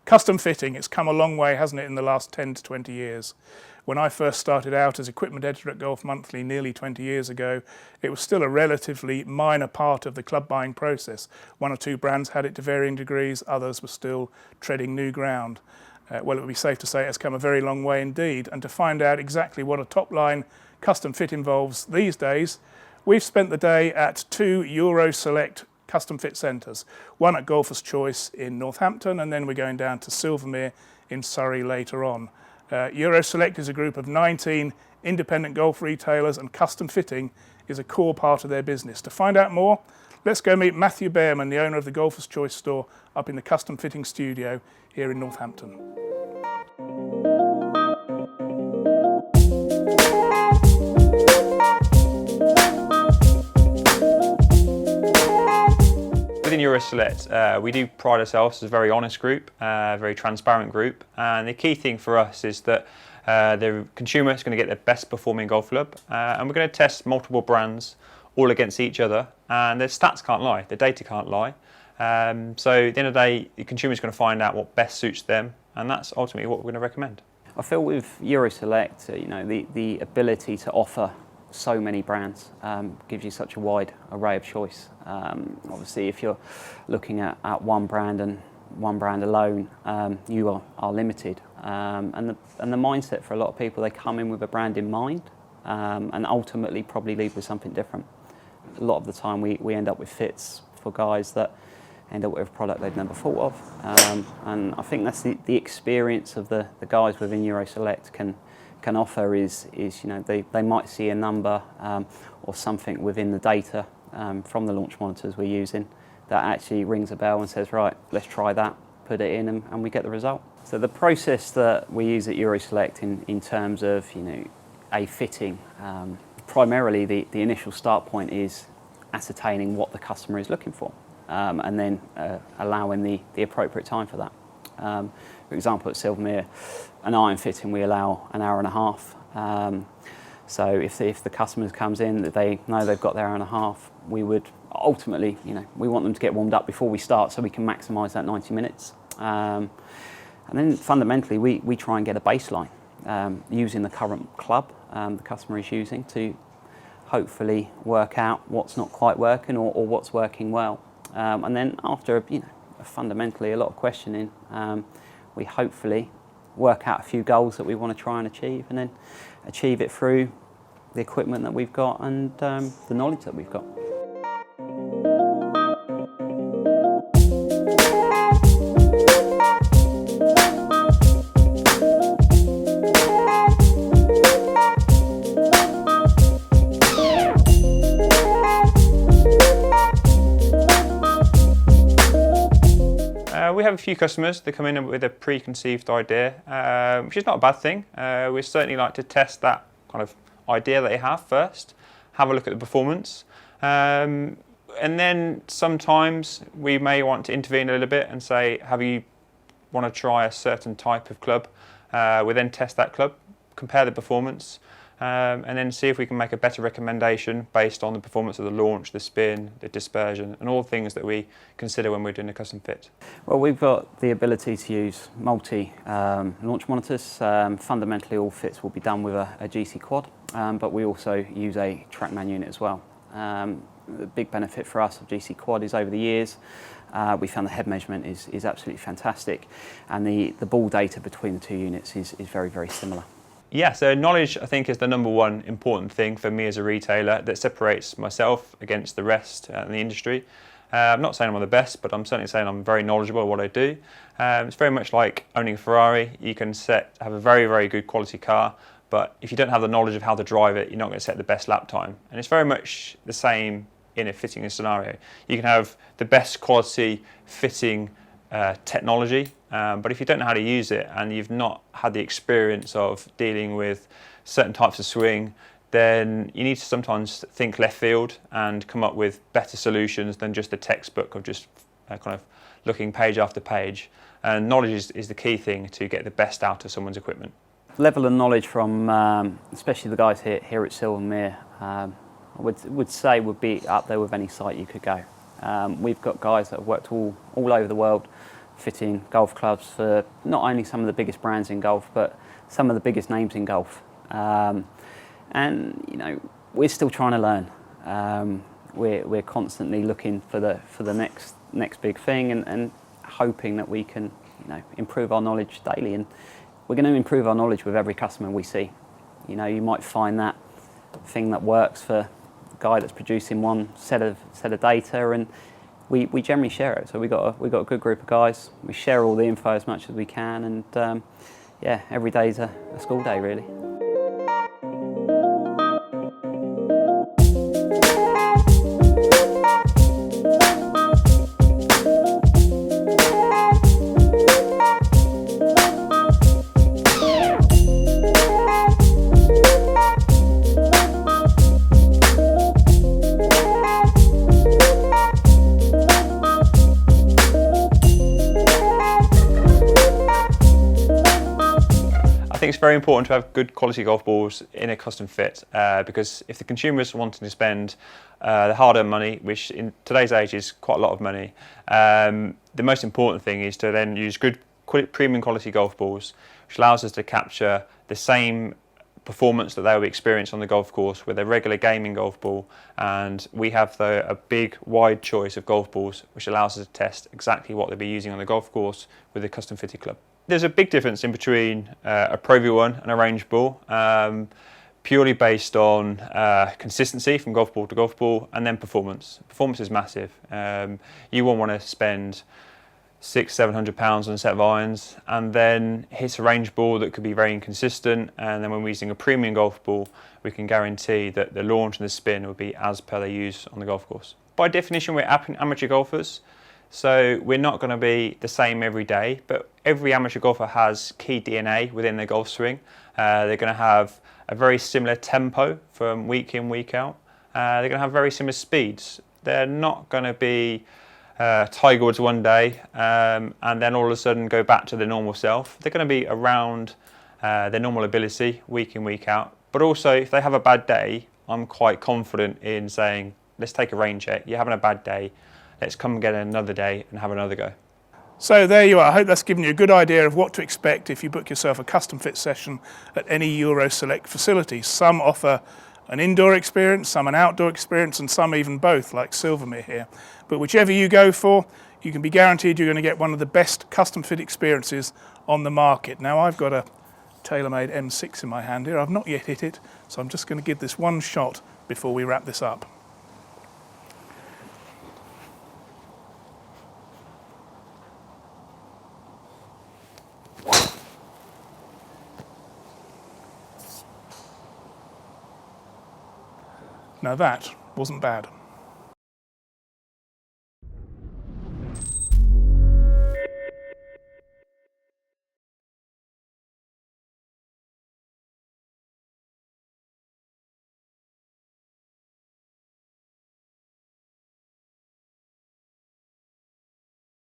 Custom fitting, it's come a long way, hasn't it, in the last 10 to 20 years. When I first started out as equipment editor at Golf Monthly nearly 20 years ago, it was still a relatively minor part of the club buying process. One or two brands had it to varying degrees, others were still treading new ground. Well, it would be safe to say it's come a very long way indeed. And to find out exactly what a top-line custom fit involves these days, we've spent the day at two Euroselect custom fit centres, one at Golfer's Choice in Northampton, and then we're going down to Silvermere in Surrey later on. Euroselect is a group of 19 independent golf retailers, and custom fitting is a core part of their business. To find out more, let's go meet Matthew Berman, the owner of the Golfer's Choice store up in the custom fitting studio here in Northampton. Within Euroselect, we do pride ourselves as a very honest group, a very transparent group, and the key thing for us is that the consumer is going to get the best performing golf club, and we're going to test multiple brands all against each other, and the stats can't lie, the data can't lie. So at the end of the day, the consumer is going to find out what best suits them, and that's ultimately what we're going to recommend. I feel with Euroselect, the ability to offer so many brands gives you such a wide array of choice. Obviously, if you're looking at one brand and one brand alone, you are limited. And the mindset for a lot of people, they come in with a brand in mind and ultimately probably leave with something different. A lot of the time we end up with fits for guys that end up with a product they've never thought of. And I think that's the experience of the guys within Euroselect can offer is they might see a number or something within the data from the launch monitors we're using that actually rings a bell and says, right, let's try that, put it in, and we get the result. So the process that we use at Euroselect in terms of a fitting, primarily the initial start point is ascertaining what the customer is looking for, and then allowing the appropriate time for that. For example, at Silvermere, an iron fitting we allow an hour and a half. So if the customer comes in, that they know they've got their hour and a half, we would ultimately, we want them to get warmed up before we start so we can maximise that 90 minutes. And then fundamentally, we try and get a baseline using the current club the customer is using to hopefully work out what's not quite working or what's working well. And then after, fundamentally a lot of questioning, we hopefully work out a few goals that we want to try and achieve, and then achieve it through the equipment that we've got and the knowledge that we've got. We have a few customers that come in with a preconceived idea, which is not a bad thing. We certainly like to test that kind of idea that they have first, have a look at the performance, and then sometimes we may want to intervene a little bit and say, have you want to try a certain type of club? We then test that club, compare the performance, and then see if we can make a better recommendation based on the performance of the launch, the spin, the dispersion, and all things that we consider when we're doing a custom fit. Well, we've got the ability to use multi-launch monitors. Fundamentally, all fits will be done with a GC quad, but we also use a TrackMan unit as well. The big benefit for us of GC quad is over the years, we found the head measurement is absolutely fantastic, and the ball data between the two units is very, very similar. Yeah, so knowledge, I think, is the number one important thing for me as a retailer that separates myself against the rest in the industry. I'm not saying I'm the best, but I'm certainly saying I'm very knowledgeable at what I do. It's very much like owning a Ferrari. You can have a very, very good quality car, but if you don't have the knowledge of how to drive it, you're not going to set the best lap time. And it's very much the same in a fitting scenario. You can have the best quality fitting technology, but if you don't know how to use it and you've not had the experience of dealing with certain types of swing, then you need to sometimes think left field and come up with better solutions than just a textbook of just kind of looking page after page. And knowledge is the key thing to get the best out of someone's equipment. Level of knowledge from especially the guys here at Silvermere, I would say would be up there with any site you could go. We've got guys that have worked all over the world fitting golf clubs for not only some of the biggest brands in golf, but some of the biggest names in golf. And you know, we're still trying to learn. We're constantly looking for the next big thing, and hoping that we can, you know, improve our knowledge daily. And we're going to improve our knowledge with every customer we see. You know, you might find that thing that works for the guy that's producing one set of data, and we generally share it. So we've got a good group of guys. We share all the info as much as we can, and yeah, every day's a school day really. I think it's very important to have good quality golf balls in a custom fit, because if the consumer is wanting to spend the hard-earned money, which in today's age is quite a lot of money, the most important thing is to then use good premium quality golf balls, which allows us to capture the same performance that they will experience on the golf course with a regular gaming golf ball. And we have a big wide choice of golf balls, which allows us to test exactly what they'll be using on the golf course with a custom fitted club. There's a big difference in between a Pro V1 and a range ball, purely based on consistency from golf ball to golf ball, and then performance. Performance is massive. You won't want to spend £600-700 on a set of irons and then hit a range ball that could be very inconsistent, and then when we're using a premium golf ball, we can guarantee that the launch and the spin will be as per they use on the golf course. By definition, we're amateur golfers, so we're not going to be the same every day, but every amateur golfer has key DNA within their golf swing. They're going to have a very similar tempo from week in, week out. They're going to have very similar speeds. They're not going to be Tiger Woods one day and then all of a sudden go back to their normal self. They're going to be around their normal ability week in, week out. But also, if they have a bad day, I'm quite confident in saying, let's take a rain check. You're having a bad day. Let's come and get another day and have another go. So there you are. I hope that's given you a good idea of what to expect if you book yourself a custom fit session at any Euroselect facility. Some offer an indoor experience, some an outdoor experience, and some even both, like Silvermere here. But whichever you go for, you can be guaranteed you're going to get one of the best custom fit experiences on the market. Now, I've got a TaylorMade M6 in my hand here. I've not yet hit it, so I'm just going to give this one shot before we wrap this up. Now that wasn't bad.